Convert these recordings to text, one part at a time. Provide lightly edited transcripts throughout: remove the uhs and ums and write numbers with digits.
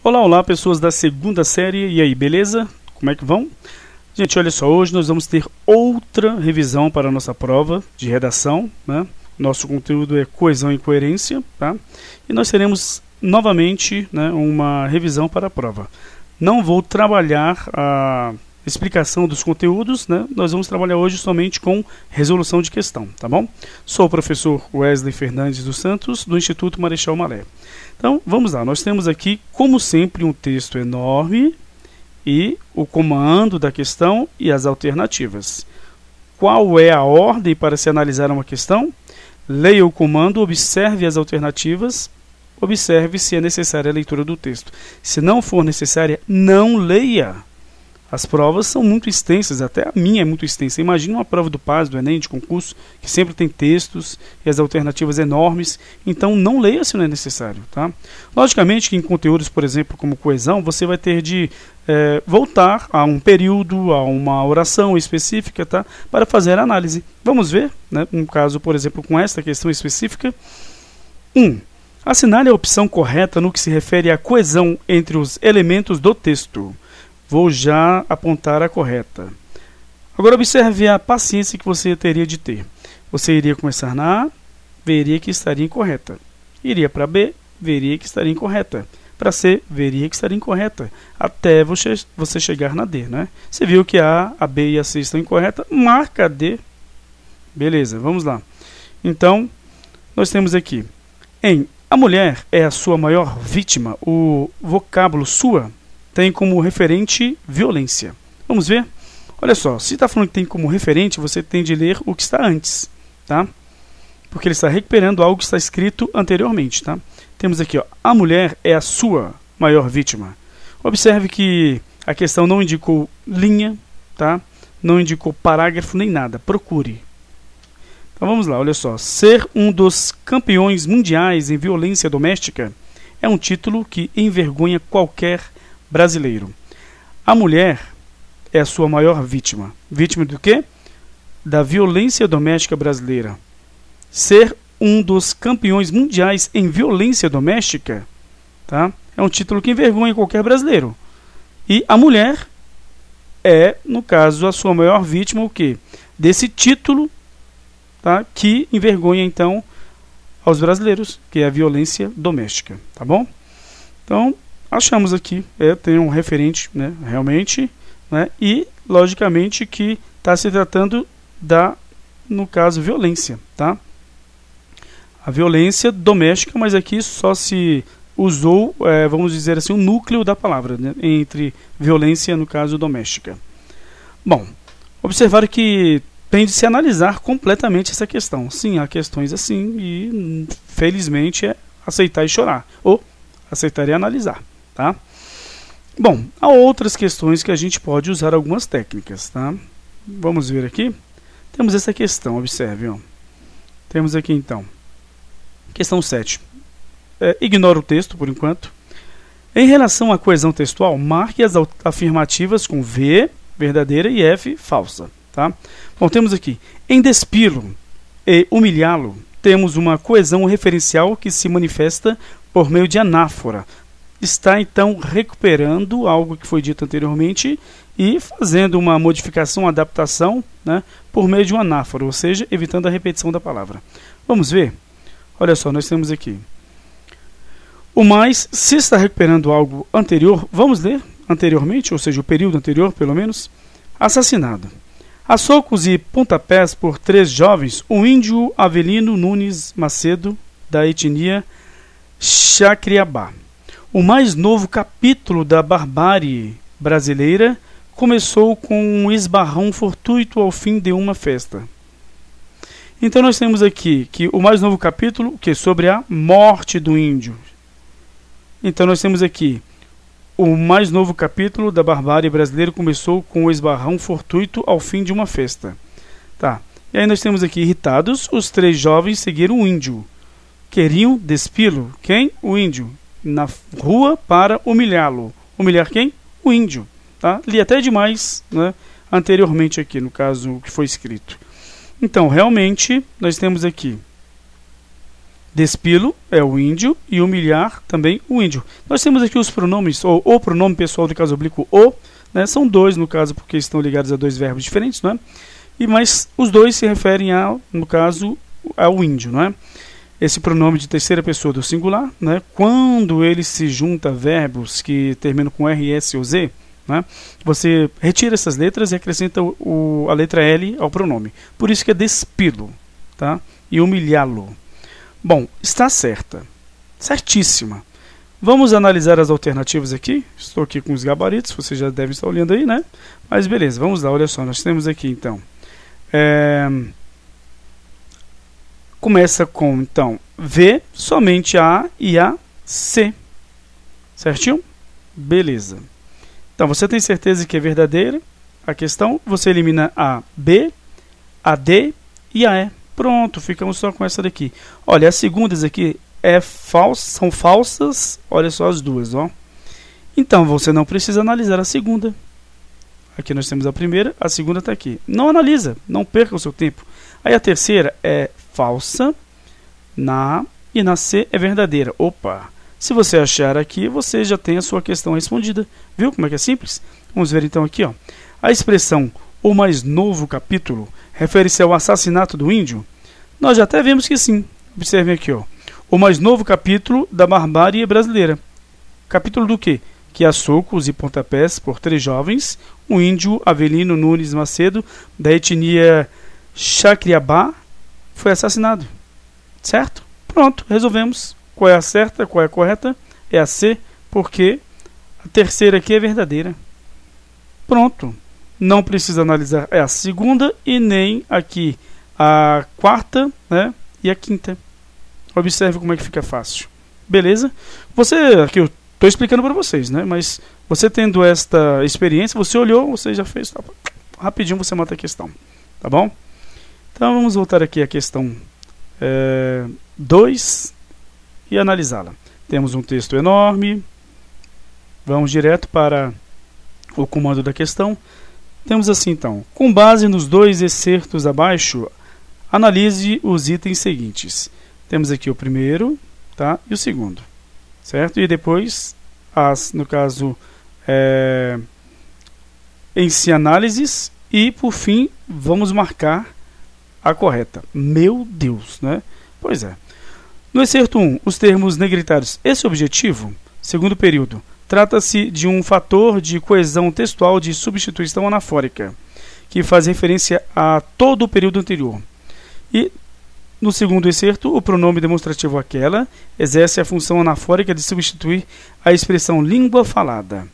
Olá, olá, pessoas da segunda série, e aí, beleza? Como é que vão? Gente, olha só, hoje nós vamos ter outra revisão para a nossa prova de redação, né? Nosso conteúdo é coesão e coerência, tá? E nós teremos novamente, né, uma revisão para a prova. Não vou trabalhar a explicação dos conteúdos, né? Nós vamos trabalhar hoje somente com resolução de questão, tá bom? Sou o professor Wesley Fernandes dos Santos, do Instituto Marechal Malé. Então, vamos lá. Nós temos aqui, como sempre, um texto enorme e o comando da questão e as alternativas. Qual é a ordem para se analisar uma questão? Leia o comando, observe as alternativas, observe se é necessária a leitura do texto. Se não for necessária, não leia. As provas são muito extensas, até a minha é muito extensa. Imagina uma prova do PAS, do Enem, de concurso, que sempre tem textos e as alternativas enormes. Então, não leia se não é necessário, tá? Logicamente que em conteúdos, por exemplo, como coesão, você vai ter de voltar a um período, a uma oração específica, tá? Para fazer a análise. Vamos ver, né? Um caso, por exemplo, com esta questão específica. 1. Assinale a opção correta no que se refere à coesão entre os elementos do texto. Vou já apontar a correta. Agora observe a paciência que você teria de ter. Você iria começar na A, veria que estaria incorreta. Iria para B, veria que estaria incorreta. Para C, veria que estaria incorreta. Até você chegar na D, né? Você viu que a B e a C estão incorretas, marca a D. Beleza, vamos lá. Então, nós temos aqui, a mulher é a sua maior vítima, o vocábulo sua tem como referente violência. Vamos ver? Olha só, se está falando que tem como referente, você tem de ler o que está antes, tá? Porque ele está recuperando algo que está escrito anteriormente, tá? Temos aqui, ó, a mulher é a sua maior vítima. Observe que a questão não indicou linha, tá? Não indicou parágrafo nem nada. Procure. Então vamos lá, olha só. Ser um dos campeões mundiais em violência doméstica é um título que envergonha qualquer brasileiro. A mulher é a sua maior vítima. Vítima do quê? Da violência doméstica brasileira. Ser um dos campeões mundiais em violência doméstica, tá? É um título que envergonha qualquer brasileiro. E a mulher é, no caso, a sua maior vítima, o quê? Desse título, tá? Que envergonha, então, aos brasileiros, que é a violência doméstica, tá bom? Então, achamos aqui, tem um referente, né, realmente, né, e logicamente que está se tratando da, no caso, violência, tá? A violência doméstica, mas aqui só se usou, vamos dizer assim, o núcleo da palavra, né, entre violência, no caso, doméstica. Bom, observar que tem de se analisar completamente essa questão. Sim, há questões assim e, felizmente, é aceitar e chorar, ou aceitar e analisar. Tá? Bom, há outras questões que a gente pode usar algumas técnicas, tá? Vamos ver aqui. Temos essa questão, observe, ó. Temos aqui então, questão 7. Ignora o texto por enquanto. Em relação à coesão textual, marque as afirmativas com V, verdadeira, e F, falsa, tá? Bom, temos aqui, em despilo e humilhá-lo, temos uma coesão referencial que se manifesta por meio de anáfora. Está, então, recuperando algo que foi dito anteriormente e fazendo uma modificação, uma adaptação, né, por meio de uma anáfora, ou seja, evitando a repetição da palavra. Vamos ver? Olha só, nós temos aqui. O mais, se está recuperando algo anterior, vamos ler anteriormente, ou seja, o período anterior, pelo menos. Assassinado. A socos e pontapés por 3 jovens, o índio Avelino Nunes Macedo, da etnia Xacriabá. O mais novo capítulo da barbárie brasileira começou com um esbarrão fortuito ao fim de uma festa. Então nós temos aqui que o mais novo capítulo, que é sobre a morte do índio. Então nós temos aqui o mais novo capítulo da barbárie brasileira começou com um esbarrão fortuito ao fim de uma festa. Tá. E aí nós temos aqui, irritados, os 3 jovens seguiram o índio. Queriam despilo. Quem? O índio. Na rua para humilhá-lo. Humilhar quem? O índio. Tá? Li até demais, né, anteriormente aqui, no caso que foi escrito. Então, realmente, nós temos aqui Despilo é o índio e humilhar também o índio. Nós temos aqui os pronomes, ou o pronome pessoal do caso oblíquo o, né? São dois no caso porque estão ligados a dois verbos diferentes, não é? Mas os dois se referem no caso, ao índio, não é? Esse pronome de terceira pessoa do singular, né? Quando ele se junta a verbos que terminam com R, S ou Z, né? Você retira essas letras e acrescenta a letra L ao pronome. Por isso que é despilo, tá? E humilhá-lo. Bom, está certa. Certíssima. Vamos analisar as alternativas aqui. Estou aqui com os gabaritos, vocês já devem estar olhando aí, né? Mas beleza, vamos lá, olha só. Nós temos aqui, então... Começa com, então, V, somente a e a C. Certinho? Beleza. Então, você tem certeza que é verdadeira a questão? Você elimina a B, a D e a E. Pronto, ficamos só com essa daqui. Olha, as segundas aqui são falsas. Olha só as duas, ó. Então, você não precisa analisar a segunda. Aqui nós temos a primeira, a segunda está aqui. Não analisa, não perca o seu tempo. Aí a terceira é falsa, e na C é verdadeira. Opa! Se você achar aqui, você já tem a sua questão respondida. Viu como é que é simples? Vamos ver então aqui, ó. A expressão o mais novo capítulo refere-se ao assassinato do índio? Nós já até vimos que sim. Observem aqui, ó. O mais novo capítulo da barbárie brasileira. Capítulo do quê? Que a socos e pontapés por 3 jovens, o índio Avelino Nunes Macedo, da etnia Chacriabá, foi assassinado. Certo? Pronto, resolvemos. Qual é a certa, qual é a correta? É a C, porque a terceira aqui é verdadeira. Pronto. Não precisa analisar a segunda e nem aqui a quarta, né, e a quinta. Observe como é que fica fácil. Beleza? Aqui eu estou explicando para vocês, né, mas você tendo esta experiência, você olhou, você já fez, tá, rapidinho você mata a questão. Tá bom? Então vamos voltar aqui à questão 2 e analisá-la. Temos um texto enorme. Vamos direto para o comando da questão. Temos assim então: com base nos 2 excertos abaixo, analise os itens seguintes. Temos aqui o primeiro, tá? E o segundo, certo? E depois, no caso, em si análises, e por fim, vamos marcar a correta. Meu Deus, né? Pois é. No excerto 1, os termos negritados. Esse objetivo, segundo período, trata-se de um fator de coesão textual de substituição anafórica, que faz referência a todo o período anterior. E, no segundo excerto, o pronome demonstrativo aquela exerce a função anafórica de substituir a expressão língua falada.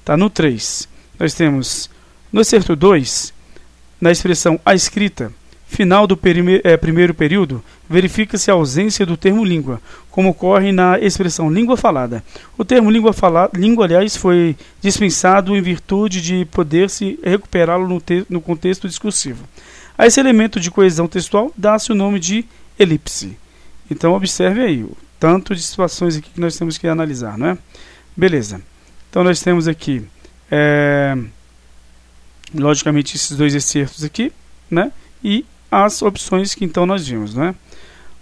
Tá? No 3, nós temos, no excerto 2, na expressão a escrita, final do primeiro período, verifica-se a ausência do termo língua, como ocorre na expressão língua falada. O termo língua, aliás, foi dispensado em virtude de poder-se recuperá-lo no contexto discursivo. A esse elemento de coesão textual dá-se o nome de elipse. Então, observe aí o tanto de situações aqui que nós temos que analisar, não é? Beleza. Então, nós temos aqui, logicamente, esses 2 excertos aqui, né? E as opções que então nós vimos, né?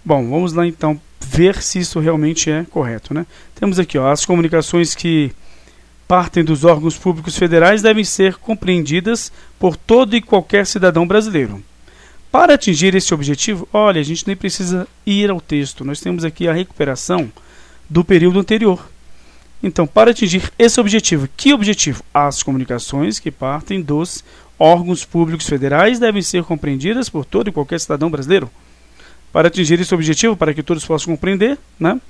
Bom, vamos lá então ver se isso realmente é correto, né? Temos aqui, ó, as comunicações que partem dos órgãos públicos federais devem ser compreendidas por todo e qualquer cidadão brasileiro. Para atingir esse objetivo, olha, a gente nem precisa ir ao texto, nós temos aqui a recuperação do período anterior. Então, para atingir esse objetivo, que objetivo? As comunicações que partem dos órgãos públicos federais devem ser compreendidas por todo e qualquer cidadão brasileiro. Para atingir esse objetivo, para que todos possam compreender, né,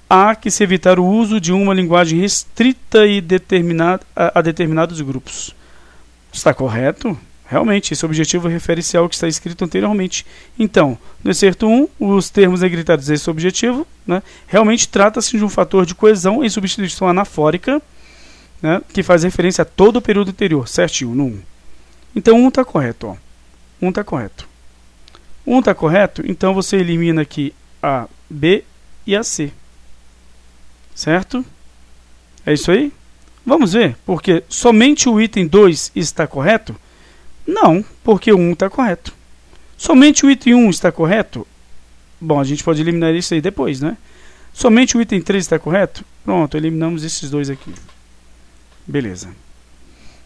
há que se evitar o uso de uma linguagem restrita e a determinados grupos. Está correto? Realmente, esse objetivo refere-se ao que está escrito anteriormente. Então, no excerto 1, os termos negritados esse objetivo, né, realmente trata-se de um fator de coesão em substituição anafórica, né, que faz referência a todo o período anterior, certinho, no 1. Então, 1 está correto. Ó. 1 está correto. 1 está correto, então você elimina aqui a B e a C. Certo? É isso aí? Vamos ver, porque somente o item 2 está correto? Não, porque o 1 está correto. Somente o item 1 está correto? Bom, a gente pode eliminar isso aí depois, né? Somente o item 3 está correto? Pronto, eliminamos esses dois aqui. Beleza.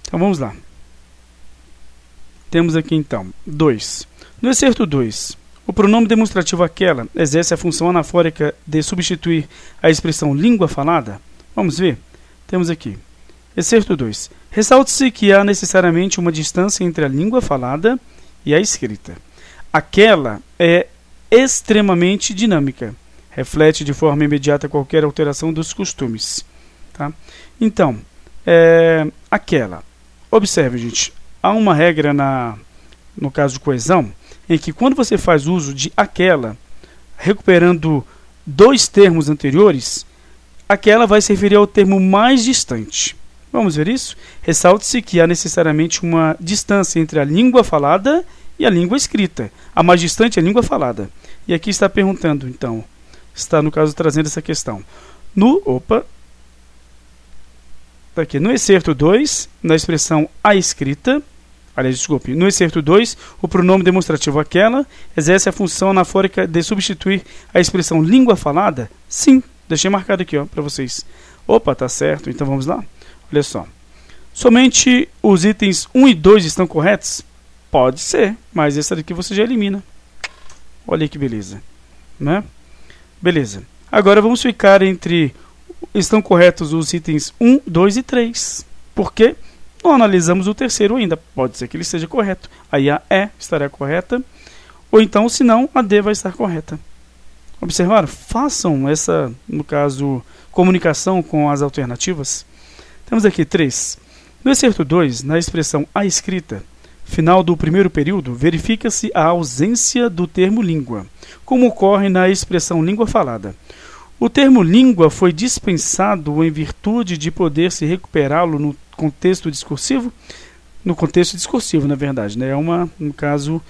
Então vamos lá. Temos aqui então 2. No excerto 2, o pronome demonstrativo aquela exerce a função anafórica de substituir a expressão língua falada? Vamos ver? Temos aqui. Excerto 2. Ressalte-se que há necessariamente uma distância entre a língua falada e a escrita. Aquela é extremamente dinâmica. Reflete de forma imediata qualquer alteração dos costumes. Tá? Então, aquela. Observe, gente. Há uma regra no caso de coesão, em que quando você faz uso de aquela, recuperando dois termos anteriores, aquela vai se referir ao termo mais distante. Vamos ver isso? Ressalte-se que há necessariamente uma distância entre a língua falada e a língua escrita. A mais distante é a língua falada. E aqui está perguntando, então, está no caso trazendo essa questão. No excerto 2, na expressão a escrita, no excerto 2, o pronome demonstrativo aquela exerce a função anafórica de substituir a expressão língua falada? Sim, deixei marcado aqui para vocês. Tá certo, então vamos lá. Olha só. Somente os itens 1 e 2 estão corretos? Pode ser, mas essa daqui você já elimina. Olha que beleza. Né? Beleza. Agora vamos ficar entre... Estão corretos os itens 1, 2 e 3. Por quê? Não analisamos o terceiro ainda. Pode ser que ele esteja correto. Aí a E estará correta. Ou então, se não, a D vai estar correta. Observaram? Façam essa, no caso, comunicação com as alternativas. Temos aqui 3. No excerto 2, na expressão a escrita, final do primeiro período, verifica-se a ausência do termo língua, como ocorre na expressão língua falada. O termo língua foi dispensado em virtude de poder-se recuperá-lo no contexto discursivo? No contexto discursivo, na verdade, né? É uma, no caso,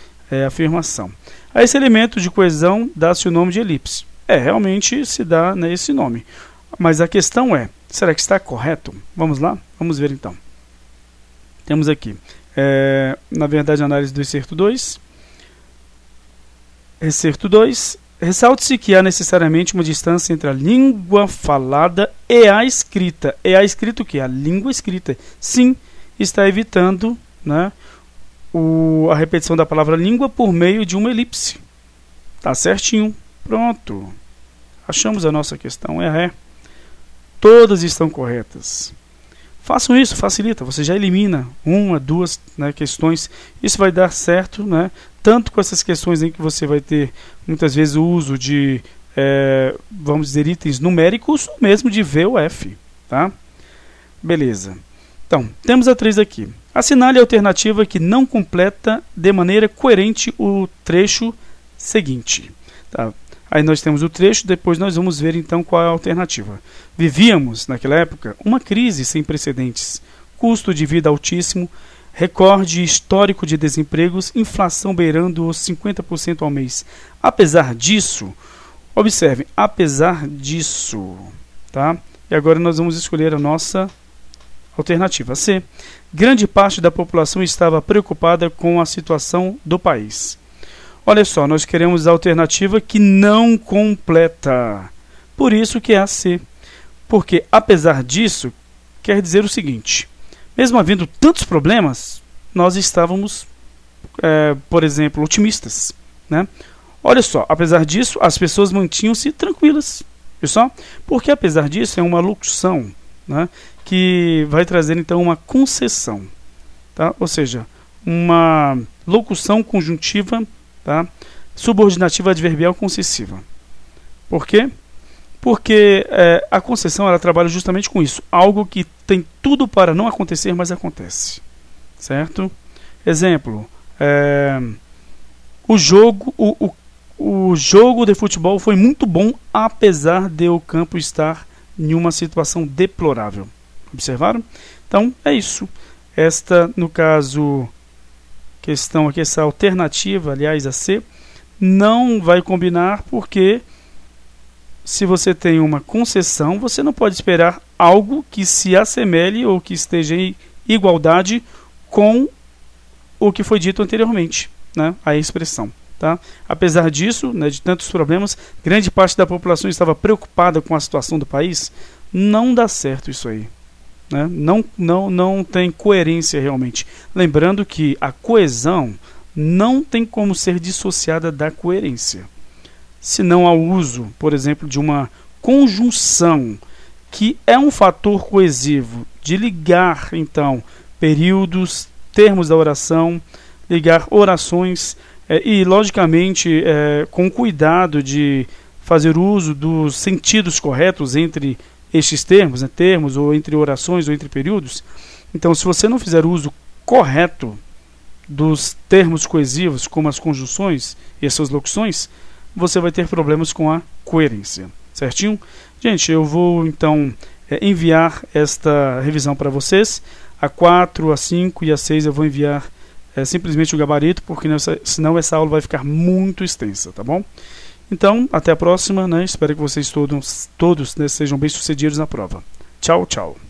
afirmação. A esse elemento de coesão dá-se o nome de elipse. Realmente se dá, né, esse nome. Mas a questão é, será que está correto? Vamos lá? Vamos ver então. Temos aqui, na verdade, a análise do excerto 2. Excerto 2. Ressalte-se que há necessariamente uma distância entre a língua falada e a escrita. É a escrita o quê? A língua escrita. Sim, está evitando, né, a repetição da palavra língua por meio de uma elipse. Tá certinho. Pronto. Achamos a nossa questão. Todas estão corretas. Façam isso, facilita. Você já elimina uma, duas, né, questões. Isso vai dar certo, né? Tanto com essas questões em que você vai ter muitas vezes o uso de, vamos dizer, itens numéricos, ou mesmo de V ou F. Tá? Beleza. Então, temos a 3 aqui. Assinale a alternativa que não completa de maneira coerente o trecho seguinte. Tá? Aí nós temos o trecho, depois nós vamos ver então qual é a alternativa. Vivíamos, naquela época, uma crise sem precedentes, custo de vida altíssimo, recorde histórico de desempregos, inflação beirando os 50% ao mês. Apesar disso, observem, apesar disso, tá? E agora nós vamos escolher a nossa alternativa C. Grande parte da população estava preocupada com a situação do país. Olha só, nós queremos a alternativa que não completa. Por isso que é a C. Porque, apesar disso, quer dizer o seguinte. Mesmo havendo tantos problemas, nós estávamos, por exemplo, otimistas. Né? Olha só, apesar disso, as pessoas mantinham-se tranquilas. Viu só? Porque, apesar disso, é uma locução, né, que vai trazer, então, uma concessão. Tá? Ou seja, uma locução conjuntiva, tá? Subordinativa adverbial concessiva. Por quê? Porque a concessão ela trabalha justamente com isso. Algo que tem tudo para não acontecer, mas acontece. Certo? Exemplo. O jogo de futebol foi muito bom, apesar de o campo estar em uma situação deplorável. Observaram? Então, é isso. Esta, no caso... questão aqui, essa alternativa, aliás, a C, não vai combinar porque se você tem uma concessão, você não pode esperar algo que se assemelhe ou que esteja em igualdade com o que foi dito anteriormente, né? A expressão. Tá? Apesar disso, né, de tantos problemas, grande parte da população estava preocupada com a situação do país. Não dá certo isso aí. Né? Não tem coerência realmente. Lembrando que a coesão não tem como ser dissociada da coerência. Se não há uso, por exemplo, de uma conjunção, que é um fator coesivo, de ligar, então, períodos, termos da oração, ligar orações, e, logicamente, com cuidado de fazer uso dos sentidos corretos entre estes termos, né, termos, ou entre orações, ou entre períodos. Então, se você não fizer uso correto dos termos coesivos, como as conjunções e as suas locuções, você vai ter problemas com a coerência. Certinho? Gente, eu vou, então, enviar esta revisão para vocês. A 4, a 5 e a 6 eu vou enviar simplesmente o gabarito, porque senão essa aula vai ficar muito extensa, tá bom? Então, até a próxima, né? Espero que vocês todos né, sejam bem-sucedidos na prova. Tchau, tchau.